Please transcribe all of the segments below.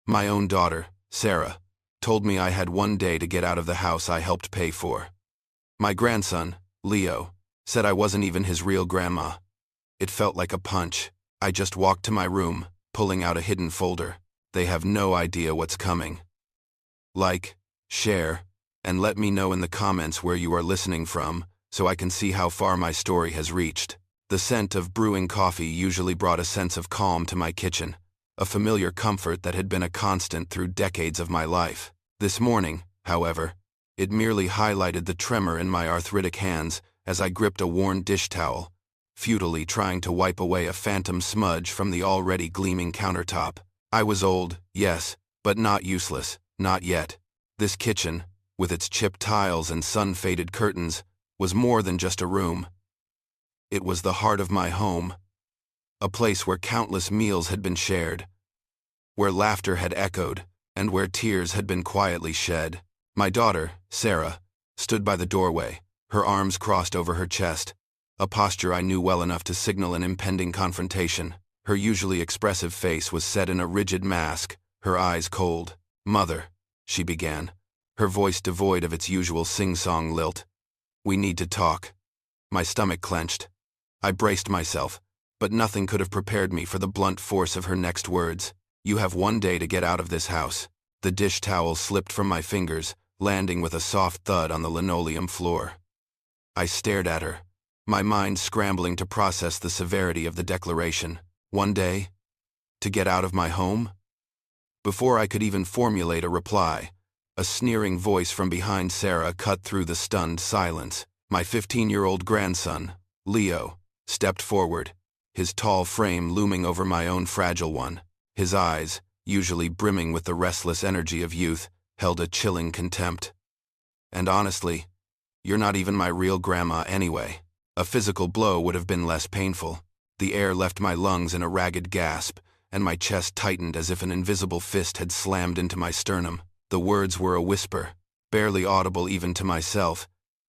My own daughter, Sarah, told me I had one day to get out of the house I helped pay for. My grandson, Leo, said I wasn't even his real grandma. It felt like a punch. I just walked to my room, pulling out a hidden folder. They have no idea what's coming. Like, share, and let me know in the comments where you are listening from, so I can see how far my story has reached. The scent of brewing coffee usually brought a sense of calm to my kitchen, a familiar comfort that had been a constant through decades of my life. This morning, however, it merely highlighted the tremor in my arthritic hands as I gripped a worn dish towel, futilely trying to wipe away a phantom smudge from the already gleaming countertop. I was old, yes, but not useless, not yet. This kitchen, with its chipped tiles and sun-faded curtains, was more than just a room. It was the heart of my home, a place where countless meals had been shared, where laughter had echoed, and where tears had been quietly shed. My daughter, Sarah, stood by the doorway, her arms crossed over her chest, a posture I knew well enough to signal an impending confrontation. Her usually expressive face was set in a rigid mask, her eyes cold. "Mother," she began, her voice devoid of its usual sing-song lilt. "We need to talk." My stomach clenched. I braced myself, but nothing could have prepared me for the blunt force of her next words. "You have one day to get out of this house." The dish towel slipped from my fingers, landing with a soft thud on the linoleum floor. I stared at her, my mind scrambling to process the severity of the declaration. One day? To get out of my home? Before I could even formulate a reply, a sneering voice from behind Sarah cut through the stunned silence. My 15-year-old grandson, Leo, stepped forward, his tall frame looming over my own fragile one. His eyes, usually brimming with the restless energy of youth, held a chilling contempt. "And honestly, you're not even my real grandma anyway." A physical blow would have been less painful. The air left my lungs in a ragged gasp, and my chest tightened as if an invisible fist had slammed into my sternum. The words were a whisper, barely audible even to myself,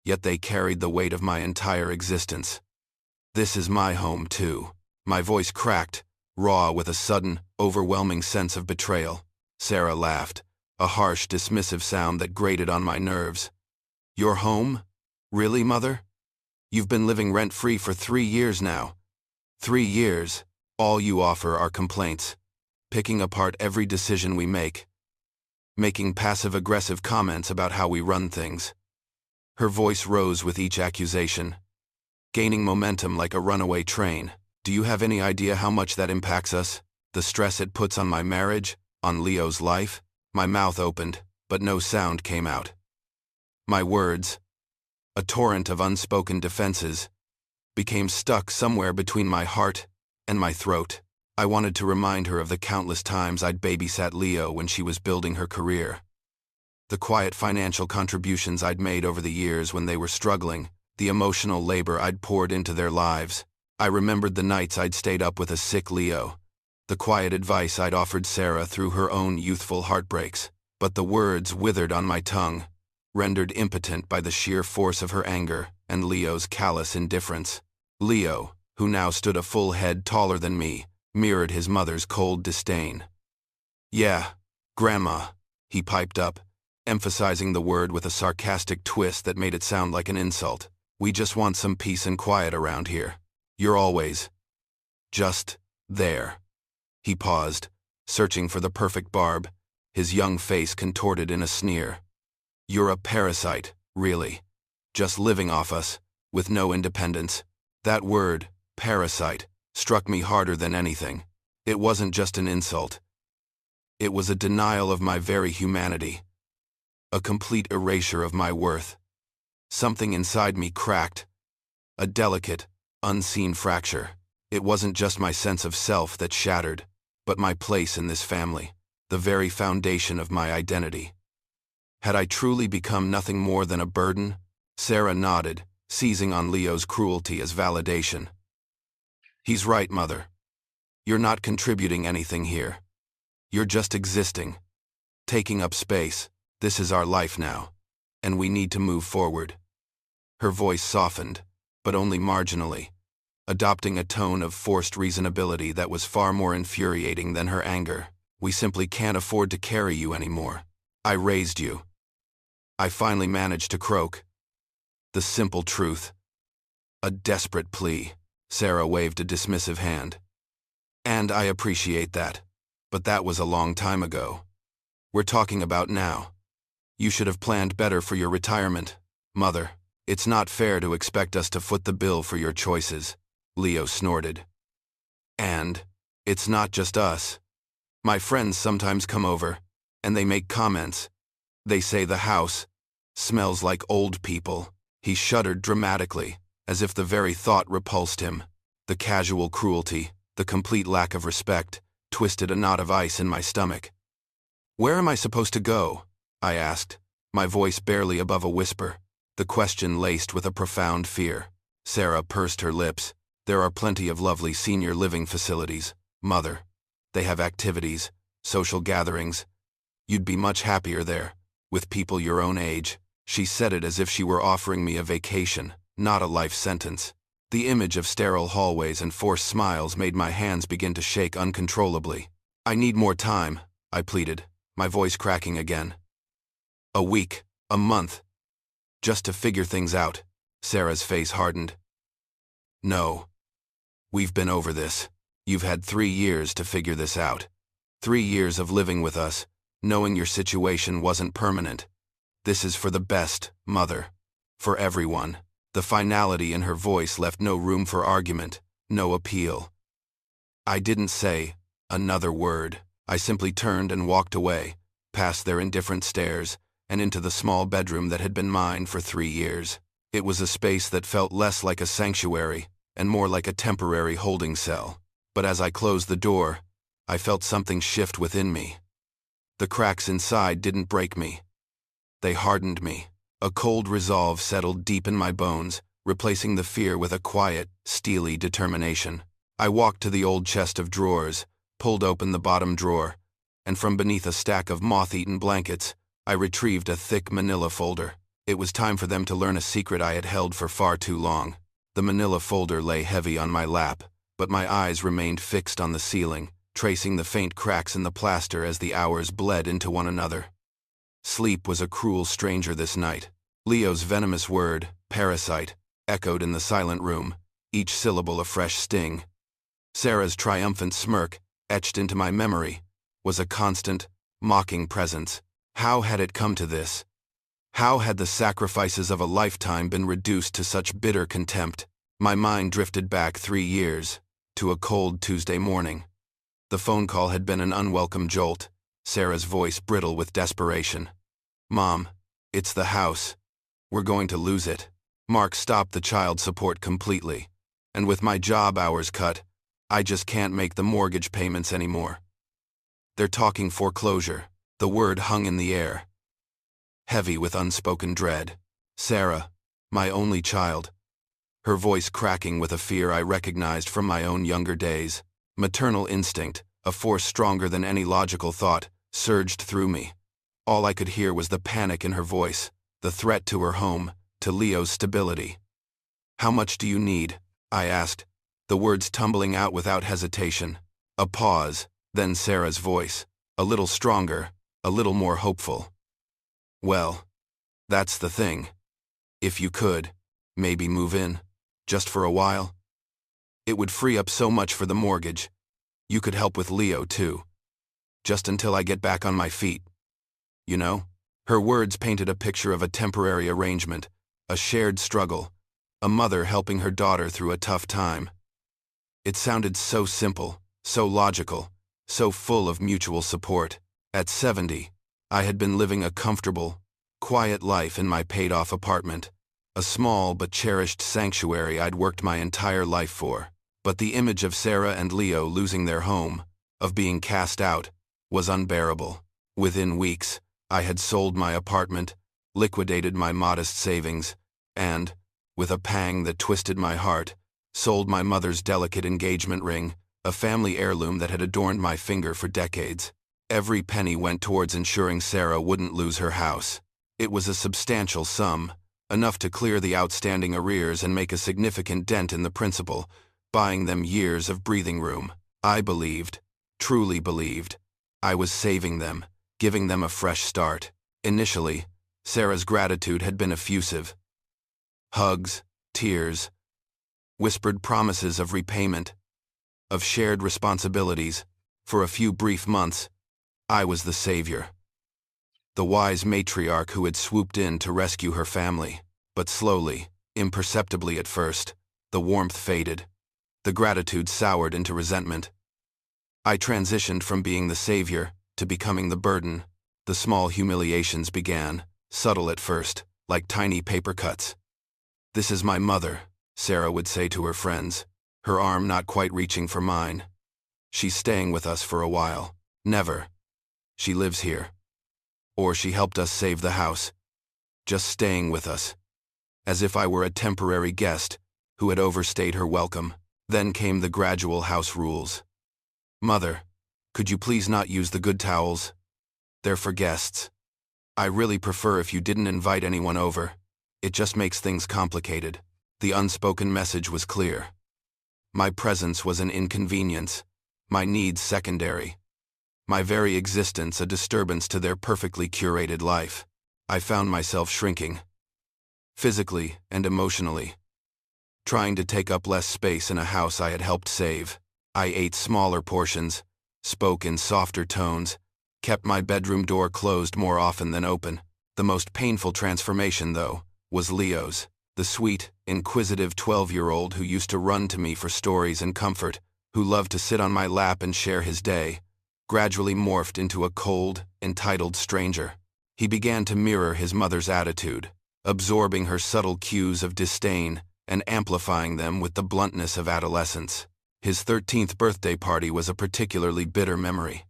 yet they carried the weight of my entire existence. "This is my home, too." My voice cracked, raw with a sudden, overwhelming sense of betrayal. Sarah laughed, a harsh, dismissive sound that grated on my nerves. "Your home? Really, Mother? You've been living rent-free for 3 years now. 3 years, all you offer are complaints, picking apart every decision we make, making passive-aggressive comments about how we run things." Her voice rose with each accusation, gaining momentum like a runaway train. "Do you have any idea how much that impacts us? The stress it puts on my marriage, on Leo's life?" My mouth opened, but no sound came out. My words, a torrent of unspoken defenses, became stuck somewhere between my heart and my throat. I wanted to remind her of the countless times I'd babysat Leo when she was building her career. The quiet financial contributions I'd made over the years when they were struggling, the emotional labor I'd poured into their lives. I remembered the nights I'd stayed up with a sick Leo, the quiet advice I'd offered Sarah through her own youthful heartbreaks. But the words withered on my tongue, rendered impotent by the sheer force of her anger and Leo's callous indifference. Leo, who now stood a full head taller than me, mirrored his mother's cold disdain. "Yeah, Grandma," he piped up, emphasizing the word with a sarcastic twist that made it sound like an insult. "We just want some peace and quiet around here. You're always just there." He paused, searching for the perfect barb, his young face contorted in a sneer. "You're a parasite, really. Just living off us, with no independence." That word, parasite, struck me harder than anything. It wasn't just an insult. It was a denial of my very humanity, a complete erasure of my worth. Something inside me cracked, a delicate, unseen fracture. It wasn't just my sense of self that shattered, but my place in this family, the very foundation of my identity. Had I truly become nothing more than a burden? Sarah nodded, seizing on Leo's cruelty as validation. "He's right, Mother. You're not contributing anything here. You're just existing, taking up space. This is our life now, and we need to move forward." Her voice softened, but only marginally, adopting a tone of forced reasonability that was far more infuriating than her anger. We simply can't afford to carry you anymore. I raised you. I finally managed to croak. The simple truth. A desperate plea. Sarah waved a dismissive hand. And I appreciate that. But that was a long time ago. We're talking about now. You should have planned better for your retirement. Mother, it's not fair to expect us to foot the bill for your choices, Leo snorted. And it's not just us. My friends sometimes come over, and they make comments. They say the house smells like old people. He shuddered dramatically, as if the very thought repulsed him. The casual cruelty, the complete lack of respect, twisted a knot of ice in my stomach. Where am I supposed to go? I asked, my voice barely above a whisper, the question laced with a profound fear. Sarah pursed her lips. There are plenty of lovely senior living facilities, Mother. They have activities, social gatherings. You'd be much happier there, with people your own age. She said it as if she were offering me a vacation, not a life sentence. The image of sterile hallways and forced smiles made my hands begin to shake uncontrollably. I need more time, I pleaded, my voice cracking again. A week, a month. Just to figure things out. Sarah's face hardened. No. We've been over this. You've had 3 years to figure this out. 3 years of living with us, knowing your situation wasn't permanent. This is for the best, Mother. For everyone. The finality in her voice left no room for argument, no appeal. I didn't say another word. I simply turned and walked away, past their indifferent stares, and into the small bedroom that had been mine for 3 years. It was a space that felt less like a sanctuary and more like a temporary holding cell. But as I closed the door, I felt something shift within me. The cracks inside didn't break me. They hardened me. A cold resolve settled deep in my bones, replacing the fear with a quiet, steely determination. I walked to the old chest of drawers, pulled open the bottom drawer, and from beneath a stack of moth-eaten blankets, I retrieved a thick manila folder. It was time for them to learn a secret I had held for far too long. The manila folder lay heavy on my lap, but my eyes remained fixed on the ceiling, tracing the faint cracks in the plaster as the hours bled into one another. Sleep was a cruel stranger this night. Leo's venomous word, Parasite, echoed in the silent room, each syllable a fresh sting. Sarah's triumphant smirk, etched into my memory, was a constant, mocking presence. How had it come to this? How had the sacrifices of a lifetime been reduced to such bitter contempt? My mind drifted back 3 years, to a cold Tuesday morning. The phone call had been an unwelcome jolt, Sarah's voice brittle with desperation. Mom, it's the house. We're going to lose it. Mark stopped the child support completely. And with my job hours cut, I just can't make the mortgage payments anymore. They're talking foreclosure. The word hung in the air, heavy with unspoken dread. Sarah, my only child. Her voice cracking with a fear I recognized from my own younger days. Maternal instinct, a force stronger than any logical thought, surged through me. All I could hear was the panic in her voice, the threat to her home, to Leo's stability. How much do you need? I asked, the words tumbling out without hesitation. A pause, then Sarah's voice, a little stronger, a little more hopeful. Well, that's the thing. If you could, maybe move in, just for a while. It would free up so much for the mortgage. You could help with Leo, too. Just until I get back on my feet. You know? Her words painted a picture of a temporary arrangement, a shared struggle, a mother helping her daughter through a tough time. It sounded so simple, so logical, so full of mutual support. At 70, I had been living a comfortable, quiet life in my paid-off apartment, a small but cherished sanctuary I'd worked my entire life for. But the image of Sarah and Leo losing their home, of being cast out, was unbearable. Within weeks, I had sold my apartment, liquidated my modest savings, and, with a pang that twisted my heart, sold my mother's delicate engagement ring, a family heirloom that had adorned my finger for decades. Every penny went towards ensuring Sarah wouldn't lose her house. It was a substantial sum, enough to clear the outstanding arrears and make a significant dent in the principal, buying them years of breathing room. I believed, truly believed, I was saving them, giving them a fresh start. Initially, Sarah's gratitude had been effusive. Hugs, tears, whispered promises of repayment, of shared responsibilities. For a few brief months, I was the savior, the wise matriarch who had swooped in to rescue her family. But slowly, imperceptibly at first, the warmth faded. The gratitude soured into resentment. I transitioned from being the savior to becoming the burden. The small humiliations began, subtle at first, like tiny paper cuts. "This is my mother," Sarah would say to her friends, her arm not quite reaching for mine. "She's staying with us for a while." Never, "She lives here." Or, "She helped us save the house." Just staying with us. As if I were a temporary guest who had overstayed her welcome. Then came the gradual house rules. "Mother, could you please not use the good towels? They're for guests. I really prefer if you didn't invite anyone over. It just makes things complicated." The unspoken message was clear. My presence was an inconvenience, my needs secondary, my very existence a disturbance to their perfectly curated life. I found myself shrinking, physically and emotionally, trying to take up less space in a house I had helped save. I ate smaller portions, spoke in softer tones, kept my bedroom door closed more often than open. The most painful transformation, though, was Leo's, the sweet, inquisitive 12-year-old who used to run to me for stories and comfort, who loved to sit on my lap and share his day, gradually morphed into a cold, entitled stranger. He began to mirror his mother's attitude, absorbing her subtle cues of disdain and amplifying them with the bluntness of adolescence. His 13th birthday party was a particularly bitter memory.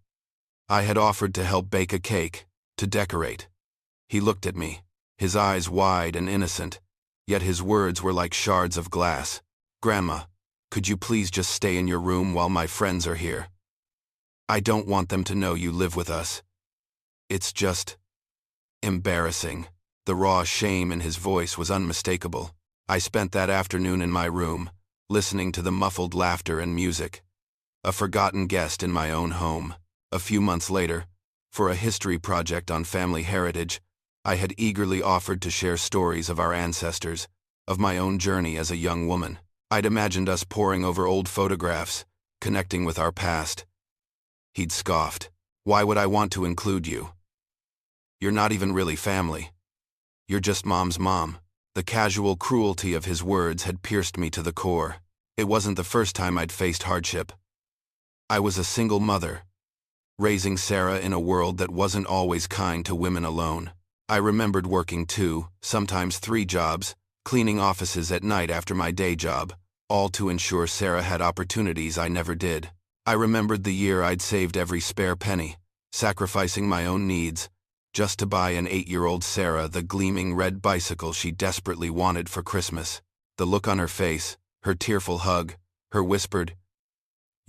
I had offered to help bake a cake, to decorate. He looked at me, his eyes wide and innocent, yet his words were like shards of glass. "Grandma, could you please just stay in your room while my friends are here? I don't want them to know you live with us. It's just embarrassing." The raw shame in his voice was unmistakable. I spent that afternoon in my room, listening to the muffled laughter and music. A forgotten guest in my own home. A few months later, for a history project on family heritage, I had eagerly offered to share stories of our ancestors, of my own journey as a young woman. I'd imagined us poring over old photographs, connecting with our past. He'd scoffed. "Why would I want to include you? You're not even really family. You're just Mom's mom." The casual cruelty of his words had pierced me to the core. It wasn't the first time I'd faced hardship. I was a single mother, raising Sarah in a world that wasn't always kind to women alone. I remembered working 2, sometimes 3 jobs, cleaning offices at night after my day job, all to ensure Sarah had opportunities I never did. I remembered the year I'd saved every spare penny, sacrificing my own needs, just to buy an 8-year-old Sarah the gleaming red bicycle she desperately wanted for Christmas. The look on her face, her tearful hug, her whispered,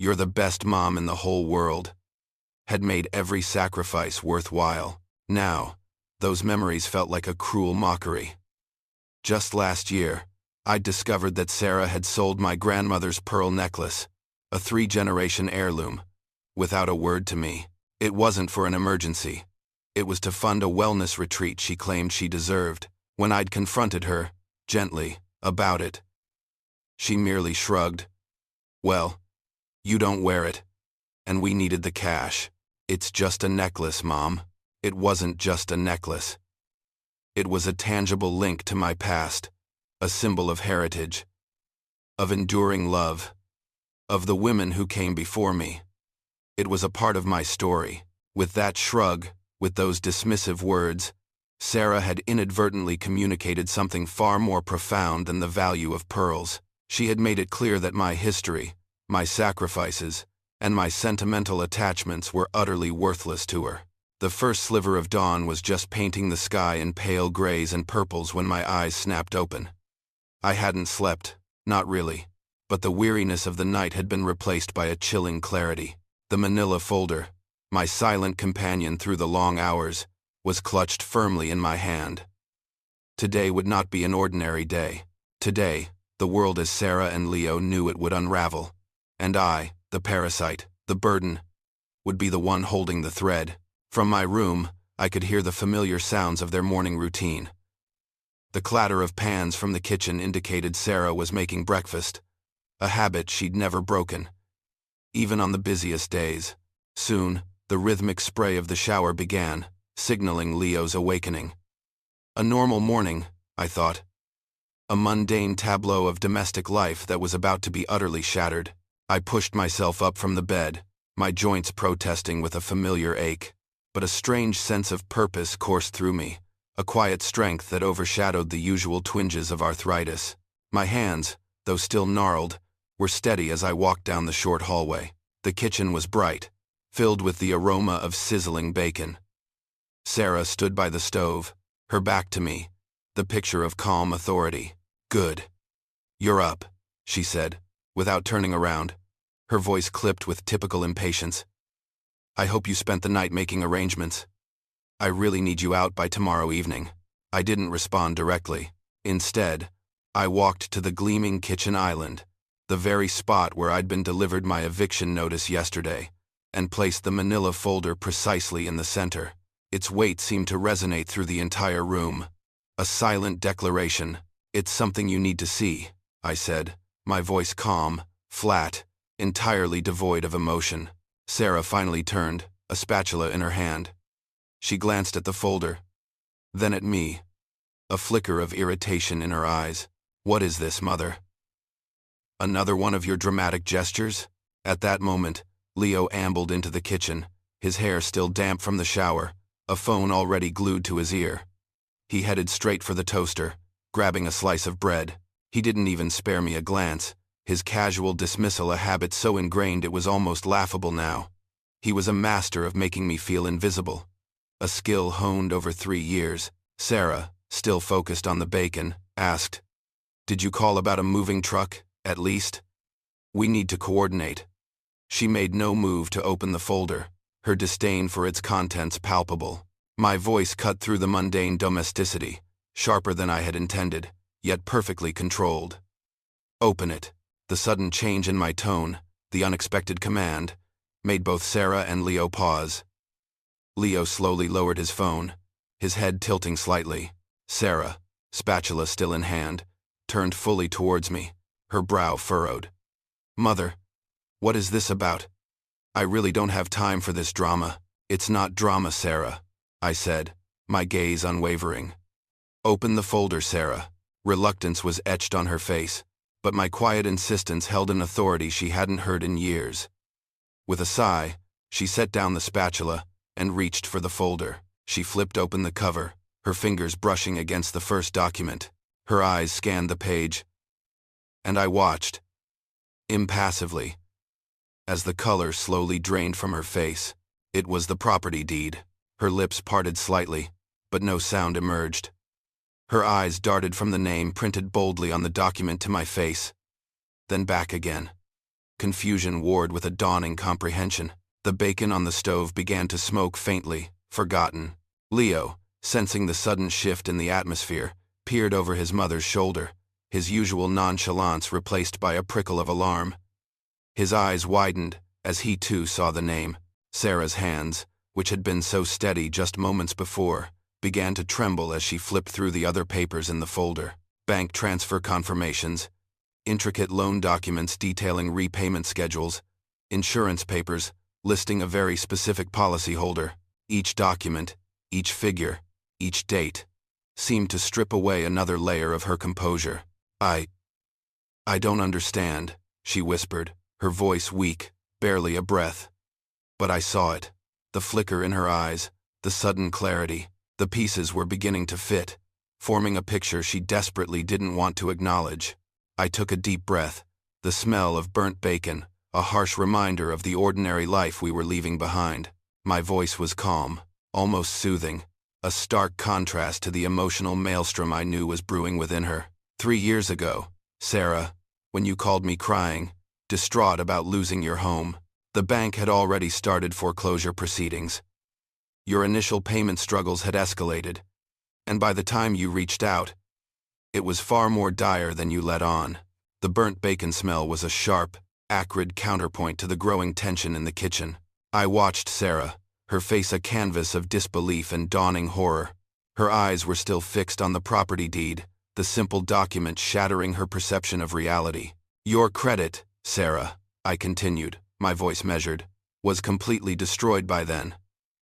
"You're the best mom in the whole world," had made every sacrifice worthwhile. Now, those memories felt like a cruel mockery. Just last year, I'd discovered that Sarah had sold my grandmother's pearl necklace, a 3-generation heirloom, without a word to me. It wasn't for an emergency. It was to fund a wellness retreat she claimed she deserved. When I'd confronted her, gently, about it, she merely shrugged. "Well, you don't wear it, and we needed the cash. It's just a necklace, Mom." It wasn't just a necklace. It was a tangible link to my past, a symbol of heritage, of enduring love, of the women who came before me. It was a part of my story. With that shrug, with those dismissive words, Sarah had inadvertently communicated something far more profound than the value of pearls. She had made it clear that my history, my sacrifices, and my sentimental attachments were utterly worthless to her. The first sliver of dawn was just painting the sky in pale grays and purples when my eyes snapped open. I hadn't slept, not really, but the weariness of the night had been replaced by a chilling clarity. The manila folder, my silent companion through the long hours, was clutched firmly in my hand. Today would not be an ordinary day. Today, the world as Sarah and Leo knew it would unravel. And I, the parasite, the burden, would be the one holding the thread. From my room, I could hear the familiar sounds of their morning routine. The clatter of pans from the kitchen indicated Sarah was making breakfast, a habit she'd never broken, even on the busiest days. Soon, the rhythmic spray of the shower began, signaling Leo's awakening. A normal morning, I thought. A mundane tableau of domestic life that was about to be utterly shattered. I pushed myself up from the bed, my joints protesting with a familiar ache. But a strange sense of purpose coursed through me, a quiet strength that overshadowed the usual twinges of arthritis. My hands, though still gnarled, were steady as I walked down the short hallway. The kitchen was bright, filled with the aroma of sizzling bacon. Sarah stood by the stove, her back to me, the picture of calm authority. "Good. You're up," she said, without turning around, her voice clipped with typical impatience. "I hope you spent the night making arrangements. I really need you out by tomorrow evening." I didn't respond directly. Instead, I walked to the gleaming kitchen island, the very spot where I'd been delivered my eviction notice yesterday, and placed the manila folder precisely in the center. Its weight seemed to resonate through the entire room. A silent declaration. "It's something you need to see," I said, my voice calm, flat, entirely devoid of emotion. Sarah finally turned, a spatula in her hand. She glanced at the folder, then at me, a flicker of irritation in her eyes. "What is this, Mother? Another one of your dramatic gestures?" At that moment, Leo ambled into the kitchen, his hair still damp from the shower, a phone already glued to his ear. He headed straight for the toaster, grabbing a slice of bread. He didn't even spare me a glance, his casual dismissal a habit so ingrained it was almost laughable now. He was a master of making me feel invisible, a skill honed over 3 years. Sarah, still focused on the bacon, asked, "Did you call about a moving truck, at least? We need to coordinate." She made no move to open the folder, her disdain for its contents palpable. My voice cut through the mundane domesticity, sharper than I had intended, yet perfectly controlled. "Open it." The sudden change in my tone, the unexpected command, made both Sarah and Leo pause. Leo slowly lowered his phone, his head tilting slightly. Sarah, spatula still in hand, turned fully towards me, her brow furrowed. "Mother, what is this about? I really don't have time for this drama." "It's not drama, Sarah," I said, my gaze unwavering. "Open the folder, Sarah." Reluctance was etched on her face, but my quiet insistence held an authority she hadn't heard in years. With a sigh, she set down the spatula and reached for the folder. She flipped open the cover, her fingers brushing against the first document. Her eyes scanned the page, and I watched, impassively, as the color slowly drained from her face. It was the property deed. Her lips parted slightly, but no sound emerged. Her eyes darted from the name printed boldly on the document to my face, then back again. Confusion warred with a dawning comprehension. The bacon on the stove began to smoke faintly, forgotten. Leo, sensing the sudden shift in the atmosphere, peered over his mother's shoulder, his usual nonchalance replaced by a prickle of alarm. His eyes widened as he too saw the name. Sarah's hands, which had been so steady just moments before, began to tremble as she flipped through the other papers in the folder. Bank transfer confirmations, intricate loan documents detailing repayment schedules, insurance papers listing a very specific policyholder. Each document, each figure, each date, seemed to strip away another layer of her composure. I don't understand," she whispered, her voice weak, barely a breath. But I saw it. The flicker in her eyes, the sudden clarity. The pieces were beginning to fit, forming a picture she desperately didn't want to acknowledge. I took a deep breath, the smell of burnt bacon, a harsh reminder of the ordinary life we were leaving behind. My voice was calm, almost soothing, a stark contrast to the emotional maelstrom I knew was brewing within her. 3 years ago, Sarah, when you called me crying, distraught about losing your home, the bank had already started foreclosure proceedings. Your initial payment struggles had escalated, and by the time you reached out, it was far more dire than you let on. The burnt bacon smell was a sharp, acrid counterpoint to the growing tension in the kitchen. I watched Sarah, her face a canvas of disbelief and dawning horror. Her eyes were still fixed on the property deed, the simple document shattering her perception of reality. Your credit, Sarah, I continued, my voice measured, was completely destroyed by then.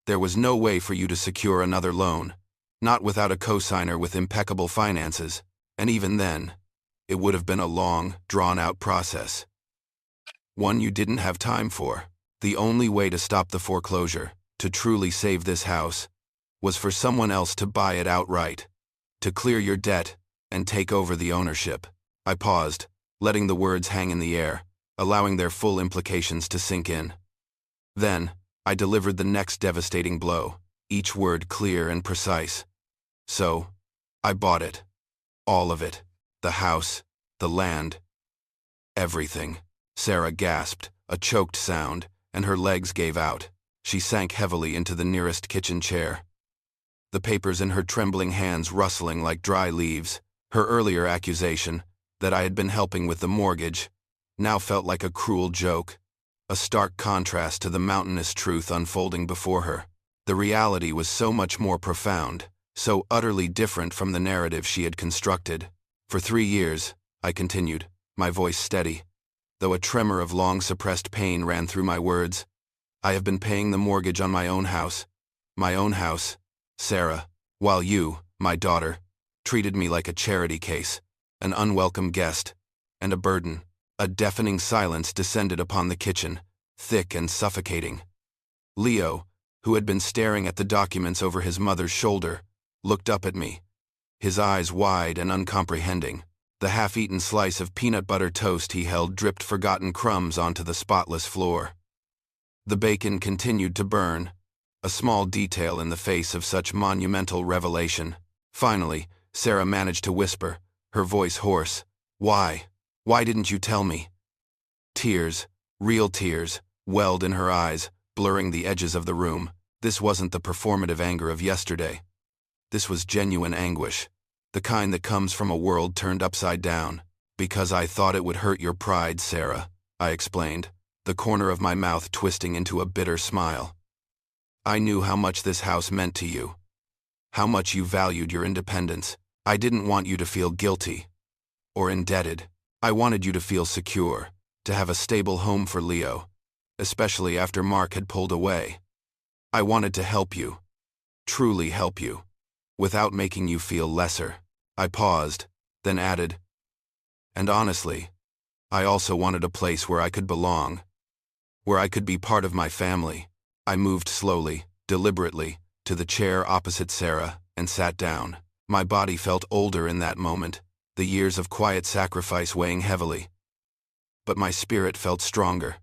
There was no way for you to secure another loan, not without a cosigner with impeccable finances, and even then, it would have been a long, drawn-out process. One you didn't have time for. The only way to stop the foreclosure, to truly save this house, was for someone else to buy it outright, to clear your debt and take over the ownership. I paused, letting the words hang in the air, allowing their full implications to sink in. Then, I delivered the next devastating blow, each word clear and precise. So, I bought it. All of it. The house, the land, everything. Sarah gasped, a choked sound, and her legs gave out. She sank heavily into the nearest kitchen chair, the papers in her trembling hands rustling like dry leaves. Her earlier accusation, that I had been helping with the mortgage, now felt like a cruel joke, a stark contrast to the mountainous truth unfolding before her. The reality was so much more profound, so utterly different from the narrative she had constructed. For 3 years, I continued, my voice steady, though a tremor of long-suppressed pain ran through my words. I have been paying the mortgage on my own house, Sarah, while you, my daughter, treated me like a charity case, an unwelcome guest, and a burden. A deafening silence descended upon the kitchen, thick and suffocating. Leo, who had been staring at the documents over his mother's shoulder, looked up at me, his eyes wide and uncomprehending. The half-eaten slice of peanut butter toast he held dripped forgotten crumbs onto the spotless floor. The bacon continued to burn, a small detail in the face of such monumental revelation. Finally, Sarah managed to whisper, her voice hoarse, "Why? Why didn't you tell me?" Tears, real tears, welled in her eyes, blurring the edges of the room. This wasn't the performative anger of yesterday. This was genuine anguish, the kind that comes from a world turned upside down. Because I thought it would hurt your pride, Sarah, I explained, the corner of my mouth twisting into a bitter smile. I knew how much this house meant to you, how much you valued your independence. I didn't want you to feel guilty or indebted. I wanted you to feel secure, to have a stable home for Leo, especially after Mark had pulled away. I wanted to help you, truly help you, without making you feel lesser. I paused, then added, and honestly, I also wanted a place where I could belong, where I could be part of my family. I moved slowly, deliberately, to the chair opposite Sarah and sat down. My body felt older in that moment, the years of quiet sacrifice weighing heavily. But my spirit felt stronger,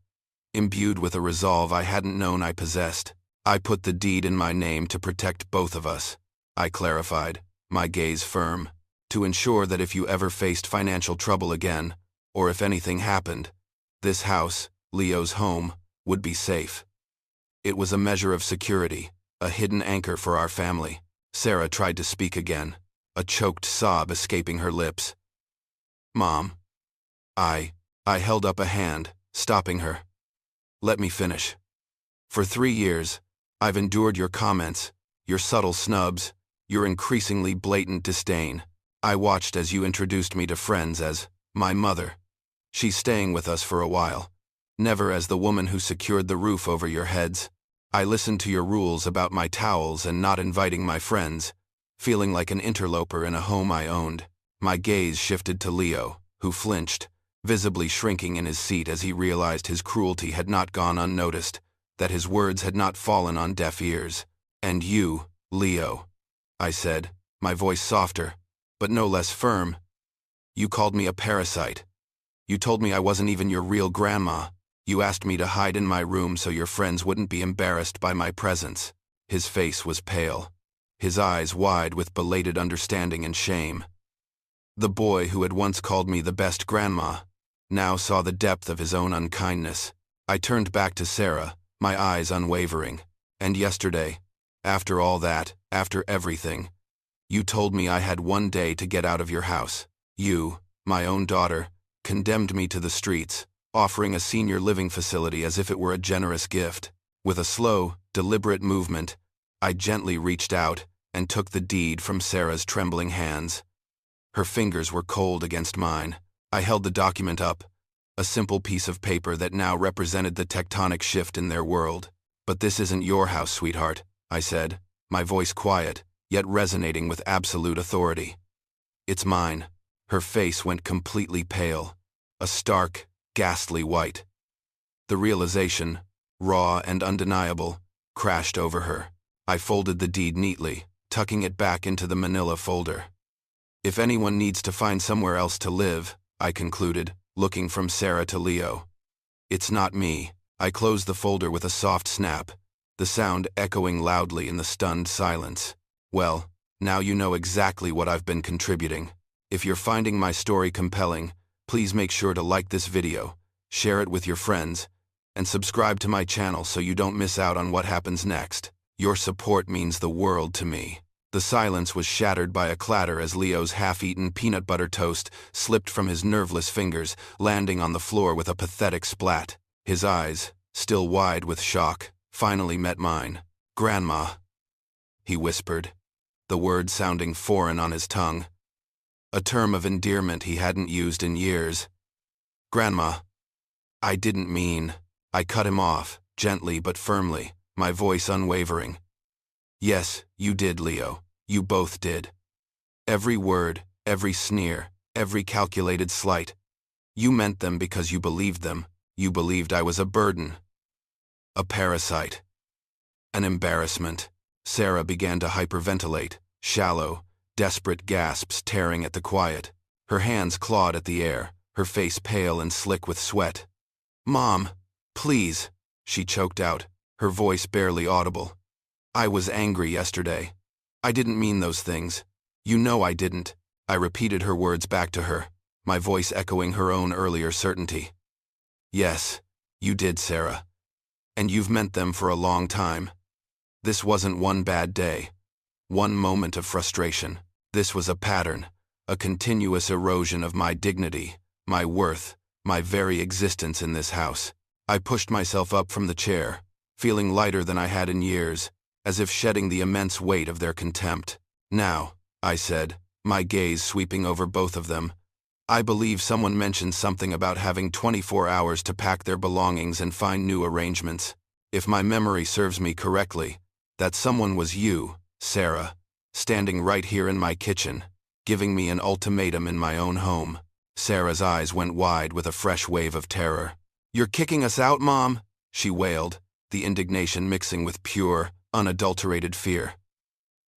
imbued with a resolve I hadn't known I possessed. I put the deed in my name to protect both of us, I clarified, my gaze firm, to ensure that if you ever faced financial trouble again, or if anything happened, this house, Leo's home, would be safe. It was a measure of security, a hidden anchor for our family. Sarah tried to speak again, a choked sob escaping her lips. Mom. I held up a hand, stopping her. Let me finish. For 3 years, I've endured your comments, your subtle snubs, your increasingly blatant disdain. I watched as you introduced me to friends as my mother. She's staying with us for a while, never as the woman who secured the roof over your heads. I listened to your rules about my towels and not inviting my friends, feeling like an interloper in a home I owned. My gaze shifted to Leo, who flinched, visibly shrinking in his seat as he realized his cruelty had not gone unnoticed, that his words had not fallen on deaf ears. And you, Leo, I said, my voice softer, but no less firm. You called me a parasite. You told me I wasn't even your real grandma. You asked me to hide in my room so your friends wouldn't be embarrassed by my presence. His face was pale, his eyes wide with belated understanding and shame. The boy who had once called me the best grandma now saw the depth of his own unkindness. I turned back to Sarah, my eyes unwavering. And yesterday, after all that, after everything, you told me I had one day to get out of your house. You, my own daughter, condemned me to the streets, offering a senior living facility as if it were a generous gift. With a slow, deliberate movement, I gently reached out and took the deed from Sarah's trembling hands. Her fingers were cold against mine. I held the document up, a simple piece of paper that now represented the tectonic shift in their world. "But this isn't your house, sweetheart," I said, my voice quiet, yet resonating with absolute authority. "It's mine." Her face went completely pale, a stark, ghastly white. The realization, raw and undeniable, crashed over her. I folded the deed neatly, tucking it back into the manila folder. "If anyone needs to find somewhere else to live," I concluded, looking from Sarah to Leo, "it's not me." I closed the folder with a soft snap, the sound echoing loudly in the stunned silence. "Well, now you know exactly what I've been contributing. If you're finding my story compelling, please make sure to like this video, share it with your friends, and subscribe to my channel so you don't miss out on what happens next. Your support means the world to me." The silence was shattered by a clatter as Leo's half-eaten peanut butter toast slipped from his nerveless fingers, landing on the floor with a pathetic splat. His eyes, still wide with shock, finally met mine. "Grandma," he whispered, the word sounding foreign on his tongue, a term of endearment he hadn't used in years. "Grandma, I didn't mean..." I cut him off, gently but firmly, my voice unwavering. "Yes, you did, Leo. You both did. Every word, every sneer, every calculated slight. You meant them because you believed them. You believed I was a burden. A parasite. An embarrassment." Sarah began to hyperventilate, shallow, desperate gasps tearing at the quiet. Her hands clawed at the air, her face pale and slick with sweat. "Mom, please," she choked out, her voice barely audible. "I was angry yesterday. I didn't mean those things. You know I didn't." I repeated her words back to her, my voice echoing her own earlier certainty. "Yes, you did, Sarah. And you've meant them for a long time. This wasn't one bad day, one moment of frustration. This was a pattern, a continuous erosion of my dignity, my worth, my very existence in this house." I pushed myself up from the chair, feeling lighter than I had in years, as if shedding the immense weight of their contempt. "Now," I said, my gaze sweeping over both of them, "I believe someone mentioned something about having 24 hours to pack their belongings and find new arrangements. If my memory serves me correctly, that someone was you, Sarah, standing right here in my kitchen, giving me an ultimatum in my own home." Sarah's eyes went wide with a fresh wave of terror. "You're kicking us out, Mom?" she wailed, the indignation mixing with pure, unadulterated fear.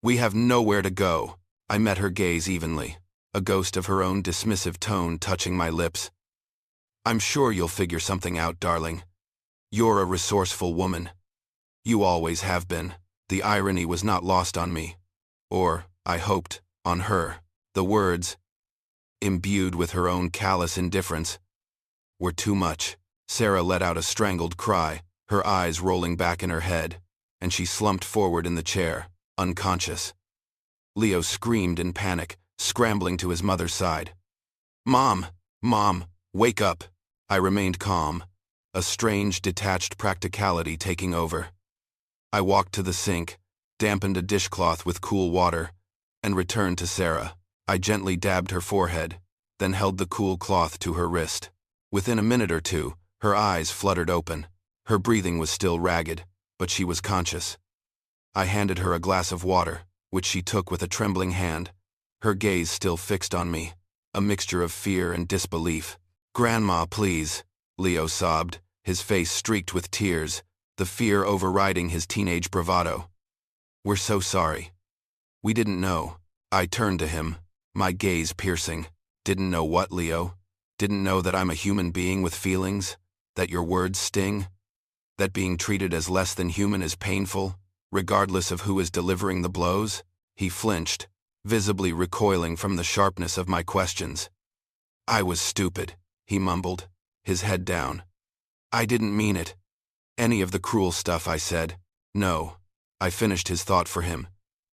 "We have nowhere to go." I met her gaze evenly, a ghost of her own dismissive tone touching my lips. "I'm sure you'll figure something out, darling. You're a resourceful woman. You always have been." The irony was not lost on me. Or, I hoped, on her. The words, imbued with her own callous indifference, were too much. Sarah let out a strangled cry, her eyes rolling back in her head, and she slumped forward in the chair, unconscious. Leo screamed in panic, scrambling to his mother's side. Mom, wake up." I remained calm, a strange, detached practicality taking over. I walked to the sink, dampened a dishcloth with cool water, and returned to Sarah. I gently dabbed her forehead, then held the cool cloth to her wrist. Within a minute or two, her eyes fluttered open. Her breathing was still ragged, but she was conscious. I handed her a glass of water, which she took with a trembling hand, her gaze still fixed on me, a mixture of fear and disbelief. "Grandma, please," Leo sobbed, his face streaked with tears, the fear overriding his teenage bravado. "We're so sorry. We didn't know." I turned to him, my gaze piercing. "Didn't know what, Leo? Didn't know that I'm a human being with feelings? That your words sting? That being treated as less than human is painful, regardless of who is delivering the blows?" He flinched, visibly recoiling from the sharpness of my questions. "I was stupid," he mumbled, his head down. "I didn't mean it. Any of the cruel stuff," I said. "No." I finished his thought for him.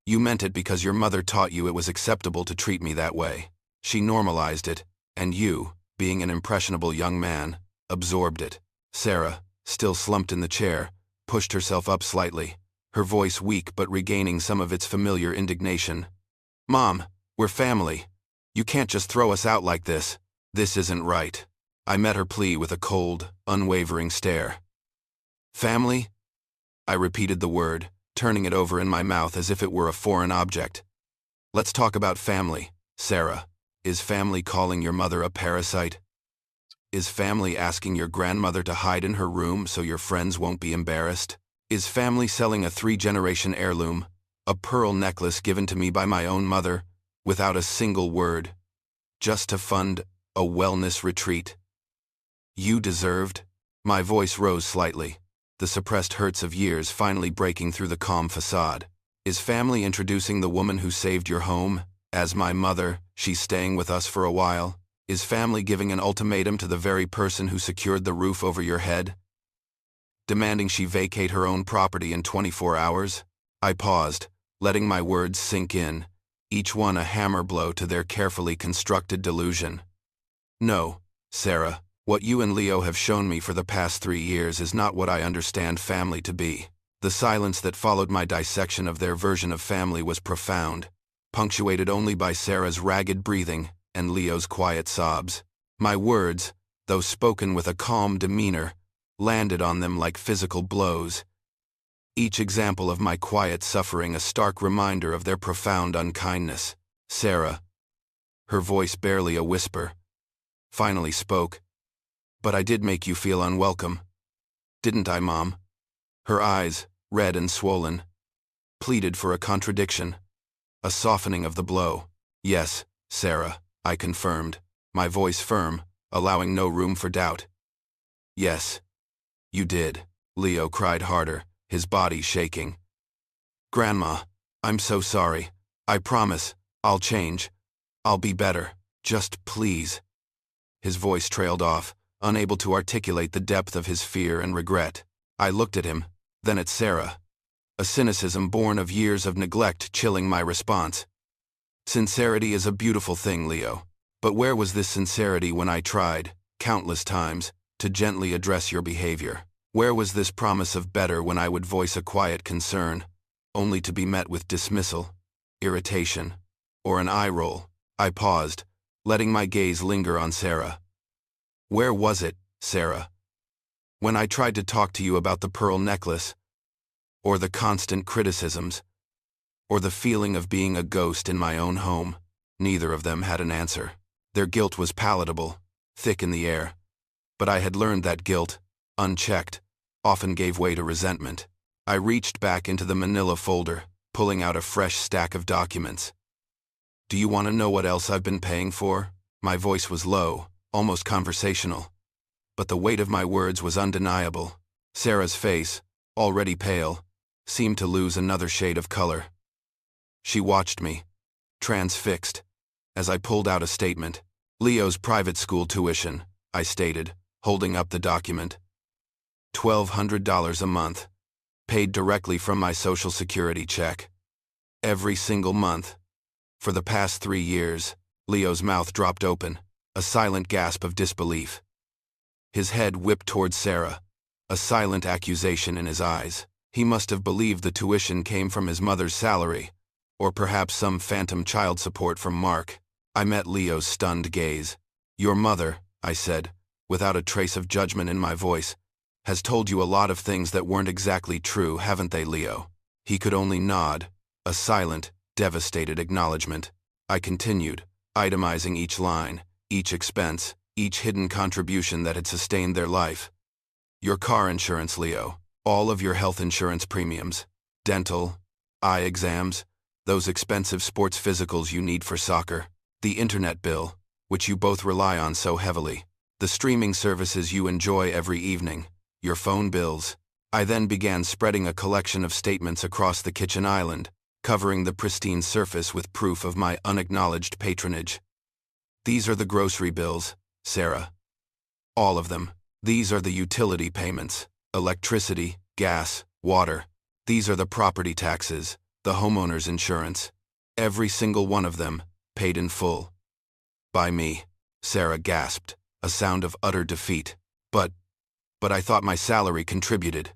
"You meant it because your mother taught you it was acceptable to treat me that way. She normalized it, and you, being an impressionable young man, absorbed it." Sarah, still slumped in the chair, pushed herself up slightly, her voice weak but regaining some of its familiar indignation. "Mom, we're family. You can't just throw us out like this. This isn't right." I met her plea with a cold, unwavering stare. "Family?" I repeated the word, turning it over in my mouth as if it were a foreign object. "Let's talk about family, Sarah. Is family calling your mother a parasite? Is family asking your grandmother to hide in her room so your friends won't be embarrassed? Is family selling a 3-generation heirloom, a pearl necklace given to me by my own mother, without a single word, just to fund a wellness retreat? You deserved." My voice rose slightly, the suppressed hurts of years finally breaking through the calm facade. "Is family introducing the woman who saved your home as my mother? She's staying with us for a while. Is family giving an ultimatum to the very person who secured the roof over your head, demanding she vacate her own property in 24 hours? I paused, letting my words sink in, each one a hammer blow to their carefully constructed delusion. "No, Sarah, what you and Leo have shown me for the past 3 years is not what I understand family to be." The silence that followed my dissection of their version of family was profound, punctuated only by Sarah's ragged breathing and Leo's quiet sobs. My words, though spoken with a calm demeanor, landed on them like physical blows, each example of my quiet suffering a stark reminder of their profound unkindness. Sarah, her voice barely a whisper, finally spoke. "But I did make you feel unwelcome, didn't I, Mom?" Her eyes, red and swollen, pleaded for a contradiction, a softening of the blow. "Yes, Sarah," I confirmed, my voice firm, allowing no room for doubt. "Yes, you did," Leo cried harder, his body shaking. "Grandma, I'm so sorry. I promise, I'll change. I'll be better. Just please." His voice trailed off, unable to articulate the depth of his fear and regret. I looked at him, then at Sarah, a cynicism born of years of neglect chilling my response. "Sincerity is a beautiful thing, Leo. But where was this sincerity when I tried, countless times, to gently address your behavior? Where was this promise of better when I would voice a quiet concern, only to be met with dismissal, irritation, or an eye roll?" I paused, letting my gaze linger on Sarah. "Where was it, Sarah? When I tried to talk to you about the pearl necklace, or the constant criticisms, or the feeling of being a ghost in my own home?" Neither of them had an answer. Their guilt was palatable, thick in the air, but I had learned that guilt, unchecked, often gave way to resentment. I reached back into the manila folder, pulling out a fresh stack of documents. "Do you want to know what else I've been paying for?" My voice was low, almost conversational, but the weight of my words was undeniable. Sarah's face, already pale, seemed to lose another shade of color. She watched me, transfixed, as I pulled out a statement. "Leo's private school tuition," I stated, holding up the document. $1,200 a month, paid directly from my Social Security check. Every single month. For the past 3 years. Leo's mouth dropped open, a silent gasp of disbelief. His head whipped towards Sarah, a silent accusation in his eyes. He must have believed the tuition came from his mother's salary, or perhaps some phantom child support from Mark. I met Leo's stunned gaze. "Your mother," I said, without a trace of judgment in my voice, "has told you a lot of things that weren't exactly true, haven't they, Leo?" He could only nod, a silent, devastated acknowledgement. I continued, itemizing each line, each expense, each hidden contribution that had sustained their life. "Your car insurance, Leo, all of your health insurance premiums, dental, eye exams, those expensive sports physicals you need for soccer, the internet bill, which you both rely on so heavily, the streaming services you enjoy every evening, your phone bills." I then began spreading a collection of statements across the kitchen island, covering the pristine surface with proof of my unacknowledged patronage. "These are the grocery bills, Sarah. All of them. These are the utility payments, electricity, gas, water. These are the property taxes, the homeowner's insurance. Every single one of them, paid in full. By me." Sarah gasped, a sound of utter defeat. But I thought my salary contributed."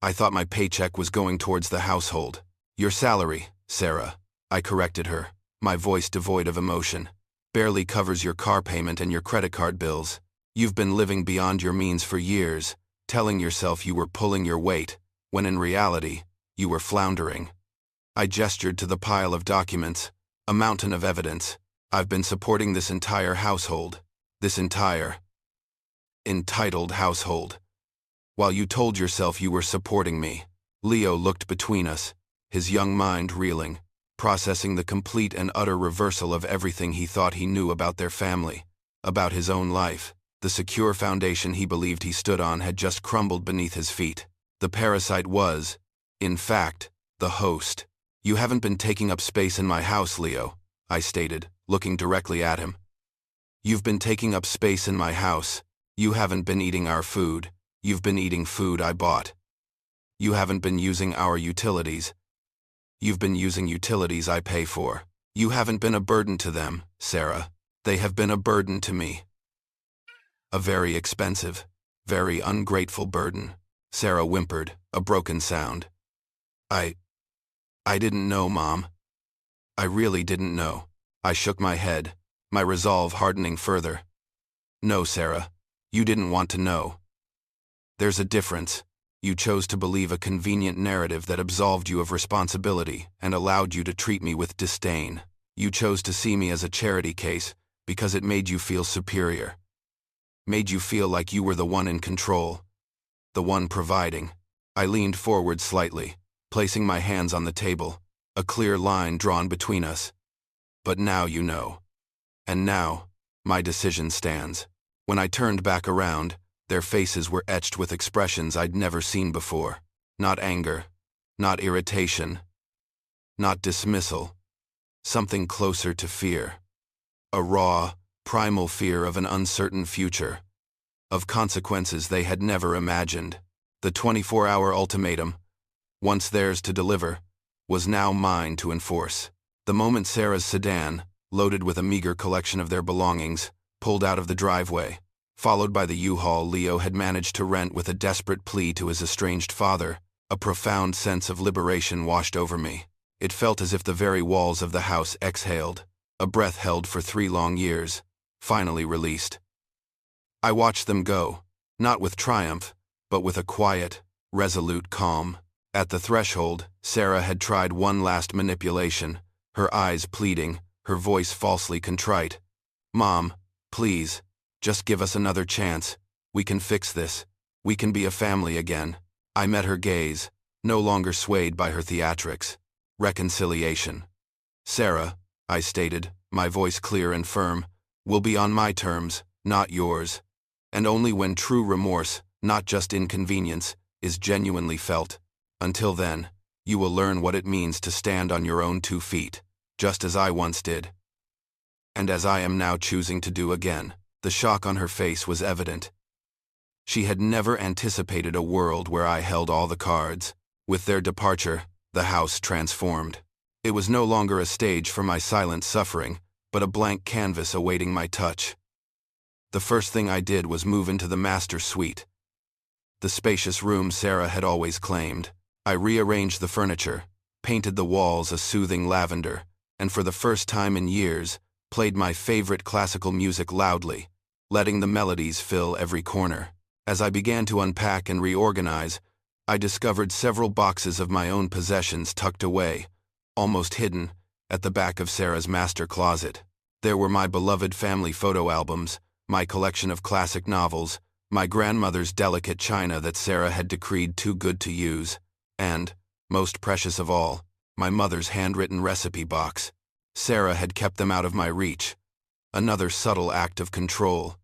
I thought my paycheck was going towards the household. Your salary, Sarah, I corrected her, my voice devoid of emotion, barely covers your car payment and your credit card bills. You've been living beyond your means for years, telling yourself you were pulling your weight, when in reality, you were floundering. I gestured to the pile of documents, a mountain of evidence. I've been supporting this entire household, this entire, entitled household. While you told yourself you were supporting me, Leo looked between us, his young mind reeling, processing the complete and utter reversal of everything he thought he knew about their family, about his own life. The secure foundation he believed he stood on had just crumbled beneath his feet. The parasite was, in fact, the host. You haven't been taking up space in my house, Leo, I stated, looking directly at him. You've been taking up space in my house. You haven't been eating our food. You've been eating food I bought. You haven't been using our utilities. You've been using utilities I pay for. You haven't been a burden to them, Sarah. They have been a burden to me. A very expensive, very ungrateful burden, Sarah whimpered, a broken sound. I didn't know, Mom. I really didn't know. I shook my head, my resolve hardening further. No, Sarah, you didn't want to know. There's a difference. You chose to believe a convenient narrative that absolved you of responsibility and allowed you to treat me with disdain. You chose to see me as a charity case because it made you feel superior. Made you feel like you were the one in control, the one providing. I leaned forward slightly, placing my hands on the table, a clear line drawn between us. But now you know. And now, my decision stands. When I turned back around, their faces were etched with expressions I'd never seen before. Not anger, not irritation, not dismissal. Something closer to fear. A raw, primal fear of an uncertain future, of consequences they had never imagined. The 24-hour ultimatum, once theirs to deliver, was now mine to enforce. The moment Sarah's sedan, loaded with a meager collection of their belongings, pulled out of the driveway, followed by the U-Haul Leo had managed to rent with a desperate plea to his estranged father, a profound sense of liberation washed over me. It felt as if the very walls of the house exhaled, a breath held for 3 long years, finally released. I watched them go, not with triumph, but with a quiet, resolute calm. At the threshold, Sarah had tried one last manipulation, her eyes pleading, her voice falsely contrite. Mom, please, just give us another chance. We can fix this. We can be a family again. I met her gaze, no longer swayed by her theatrics. Reconciliation. Sarah, I stated, my voice clear and firm, will be on my terms, not yours. And only when true remorse, not just inconvenience, is genuinely felt. Until then, you will learn what it means to stand on your own 2 feet, just as I once did. And as I am now choosing to do again. The shock on her face was evident. She had never anticipated a world where I held all the cards. With their departure, the house transformed. It was no longer a stage for my silent suffering, but a blank canvas awaiting my touch. The first thing I did was move into the master suite, the spacious room Sarah had always claimed. I rearranged the furniture, painted the walls a soothing lavender, and for the first time in years, played my favorite classical music loudly, letting the melodies fill every corner. As I began to unpack and reorganize, I discovered several boxes of my own possessions tucked away, almost hidden, at the back of Sarah's master closet. There were my beloved family photo albums, my collection of classic novels, my grandmother's delicate china that Sarah had decreed too good to use, and, most precious of all, my mother's handwritten recipe box. Sarah had kept them out of my reach. Another subtle act of control,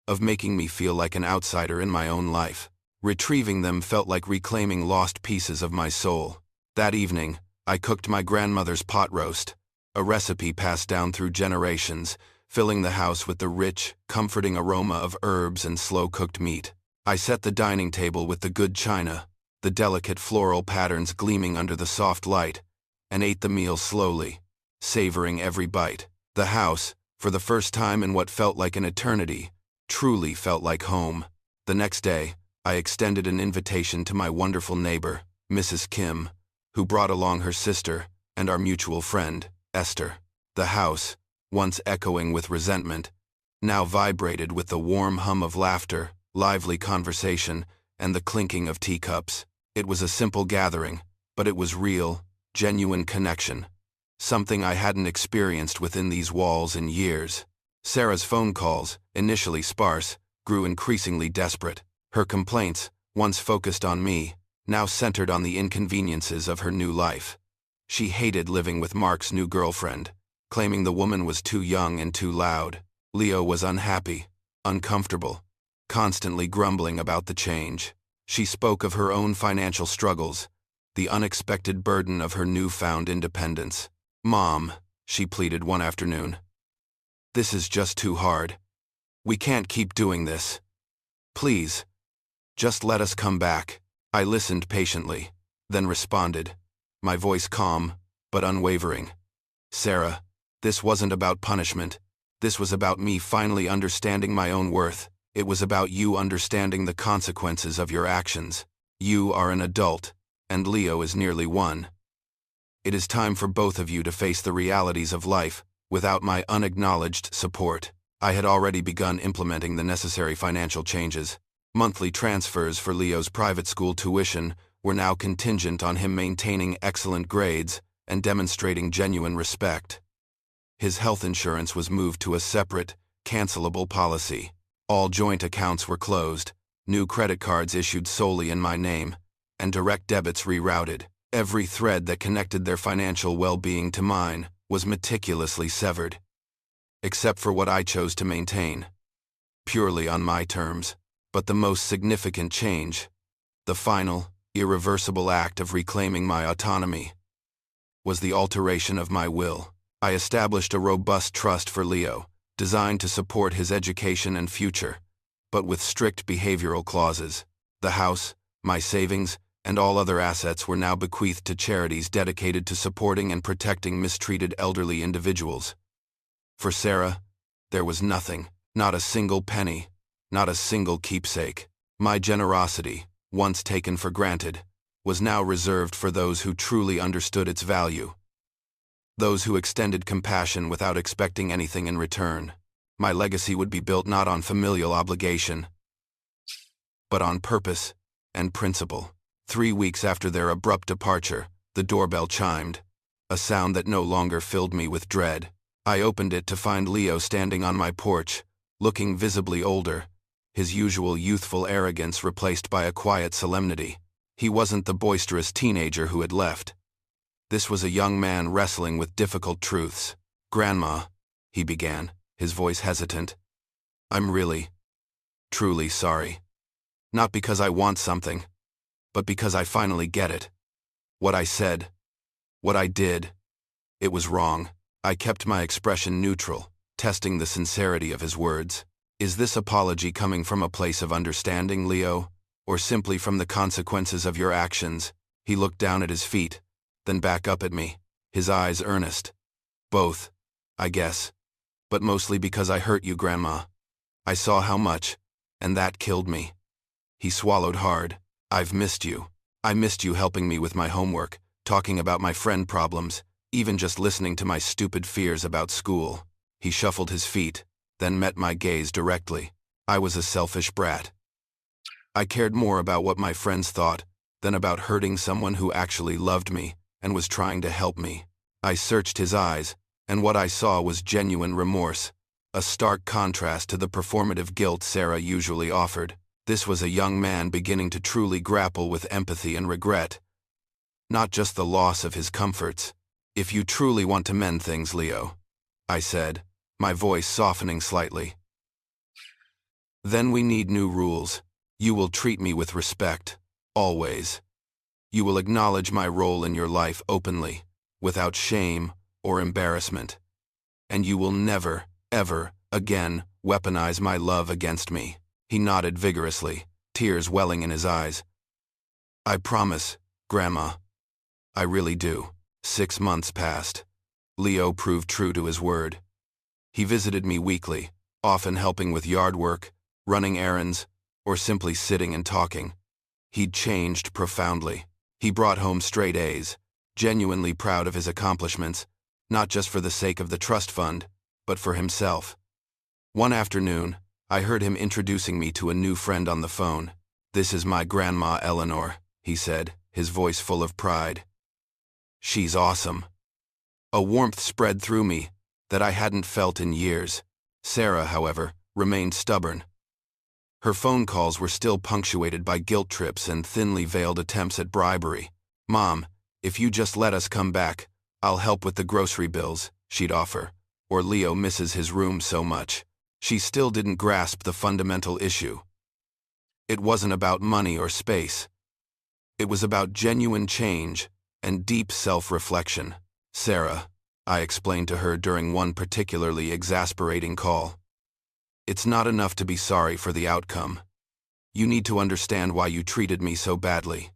of making me feel like an outsider in my own life. Retrieving them felt like reclaiming lost pieces of my soul. That evening, I cooked my grandmother's pot roast, a recipe passed down through generations, filling the house with the rich, comforting aroma of herbs and slow-cooked meat. I set the dining table with the good china, the delicate floral patterns gleaming under the soft light, and ate the meal slowly, savoring every bite. The house, for the first time in what felt like an eternity, truly felt like home. The next day, I extended an invitation to my wonderful neighbor, Mrs. Kim, who brought along her sister and our mutual friend, Esther. The house, once echoing with resentment, now vibrated with the warm hum of laughter, lively conversation, and the clinking of teacups. It was a simple gathering, but it was real, genuine connection, something I hadn't experienced within these walls in years. Sarah's phone calls, initially sparse, grew increasingly desperate. Her complaints, once focused on me, now centered on the inconveniences of her new life. She hated living with Mark's new girlfriend, claiming the woman was too young and too loud. Leo was unhappy, uncomfortable, constantly grumbling about the change. She spoke of her own financial struggles, the unexpected burden of her newfound independence. "Mom," she pleaded one afternoon, "this is just too hard. We can't keep doing this. Please, just let us come back." I listened patiently, then responded, my voice calm but unwavering. "Sarah, this wasn't about punishment. This was about me finally understanding my own worth. It was about you understanding the consequences of your actions. You are an adult, and Leo is nearly one. It is time for both of you to face the realities of life without my unacknowledged support." I had already begun implementing the necessary financial changes. Monthly transfers for Leo's private school tuition were now contingent on him maintaining excellent grades and demonstrating genuine respect. His health insurance was moved to a separate, cancelable policy. All joint accounts were closed, new credit cards issued solely in my name, and direct debits rerouted. Every thread that connected their financial well-being to mine was meticulously severed, except for what I chose to maintain, purely on my terms. But the most significant change, the final, irreversible act of reclaiming my autonomy, was the alteration of my will. I established a robust trust for Leo, designed to support his education and future, but with strict behavioral clauses. The house, my savings, and all other assets were now bequeathed to charities dedicated to supporting and protecting mistreated elderly individuals. For Sarah, there was nothing, not a single penny, not a single keepsake. My generosity, once taken for granted, was now reserved for those who truly understood its value. Those who extended compassion without expecting anything in return. My legacy would be built not on familial obligation, but on purpose and principle. 3 weeks after their abrupt departure, the doorbell chimed, a sound that no longer filled me with dread. I opened it to find Leo standing on my porch, looking visibly older, his usual youthful arrogance replaced by a quiet solemnity. He wasn't the boisterous teenager who had left. This was a young man wrestling with difficult truths. "Grandma," he began, his voice hesitant, "I'm really, truly sorry. Not because I want something, but because I finally get it. What I said, what I did, it was wrong." I kept my expression neutral, testing the sincerity of his words. "Is this apology coming from a place of understanding, Leo, or simply from the consequences of your actions?" He looked down at his feet, then back up at me, his eyes earnest. "Both, I guess. But mostly because I hurt you, Grandma. I saw how much, and that killed me." He swallowed hard. "I've missed you. I missed you helping me with my homework, talking about my friend problems, even just listening to my stupid fears about school." He shuffled his feet, then met my gaze directly. "I was a selfish brat. I cared more about what my friends thought than about hurting someone who actually loved me and was trying to help me." I searched his eyes, and what I saw was genuine remorse, a stark contrast to the performative guilt Sarah usually offered. This was a young man beginning to truly grapple with empathy and regret, not just the loss of his comforts. "If you truly want to mend things, Leo," I said, my voice softening slightly, "then we need new rules. You will treat me with respect, always. You will acknowledge my role in your life openly, without shame or embarrassment. And you will never, ever, again, weaponize my love against me." He nodded vigorously, tears welling in his eyes. "I promise, Grandma. I really do." 6 months passed. Leo proved true to his word. He visited me weekly, often helping with yard work, running errands, or simply sitting and talking. He'd changed profoundly. He brought home straight A's, genuinely proud of his accomplishments, not just for the sake of the trust fund, but for himself. One afternoon, I heard him introducing me to a new friend on the phone. "This is my grandma Eleanor," he said, his voice full of pride. "She's awesome." A warmth spread through me that I hadn't felt in years. Sarah, however, remained stubborn. Her phone calls were still punctuated by guilt trips and thinly veiled attempts at bribery. "Mom, if you just let us come back, I'll help with the grocery bills," she'd offer. Or "Leo misses his room so much." She still didn't grasp the fundamental issue. It wasn't about money or space. It was about genuine change and deep self-reflection. "Sarah," I explained to her during one particularly exasperating call, "it's not enough to be sorry for the outcome. You need to understand why you treated me so badly.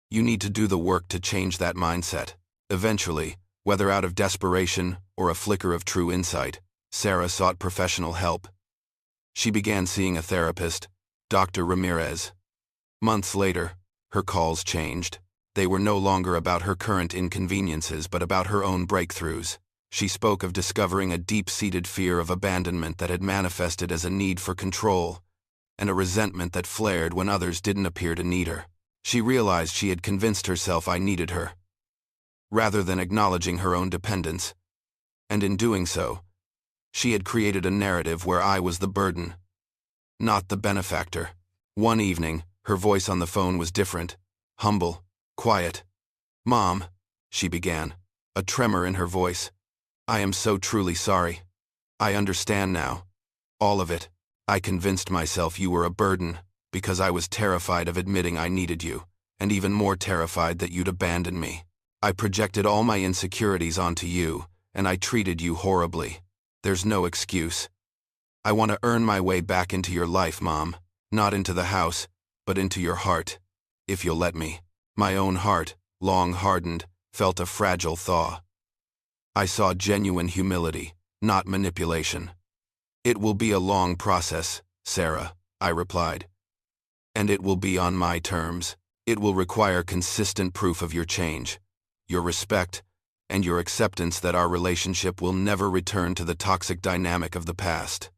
You need to do the work to change that mindset." Eventually, whether out of desperation or a flicker of true insight, Sarah sought professional help. She began seeing a therapist, Dr. Ramirez. Months later, her calls changed. They were no longer about her current inconveniences but about her own breakthroughs. She spoke of discovering a deep-seated fear of abandonment that had manifested as a need for control, and a resentment that flared when others didn't appear to need her. She realized she had convinced herself I needed her, rather than acknowledging her own dependence. And in doing so, she had created a narrative where I was the burden, not the benefactor. One evening, her voice on the phone was different, humble, quiet. "Mom," she began, a tremor in her voice, "I am so truly sorry. I understand now. All of it. I convinced myself you were a burden because I was terrified of admitting I needed you, and even more terrified that you'd abandon me. I projected all my insecurities onto you, and I treated you horribly. There's no excuse. I want to earn my way back into your life, Mom. Not into the house, but into your heart, if you'll let me." My own heart, long hardened, felt a fragile thaw. I saw genuine humility, not manipulation. "It will be a long process, Sarah," I replied. "And it will be on my terms. It will require consistent proof of your change, your respect, and your acceptance that our relationship will never return to the toxic dynamic of the past.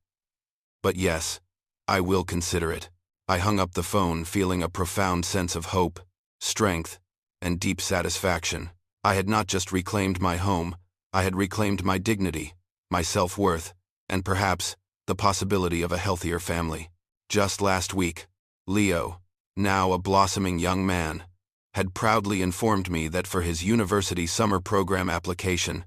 But yes, I will consider it." I hung up the phone feeling a profound sense of hope, strength, and deep satisfaction. I had not just reclaimed my home, I had reclaimed my dignity, my self-worth, and perhaps the possibility of a healthier family. Just last week, Leo, now a blossoming young man, had proudly informed me that for his university summer program application,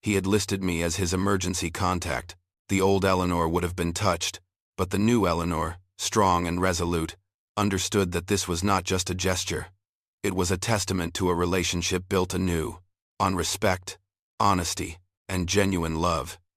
he had listed me as his emergency contact. The old Eleanor would have been touched, but the new Eleanor, strong and resolute, understood that this was not just a gesture. It was a testament to a relationship built anew, on respect, honesty, and genuine love.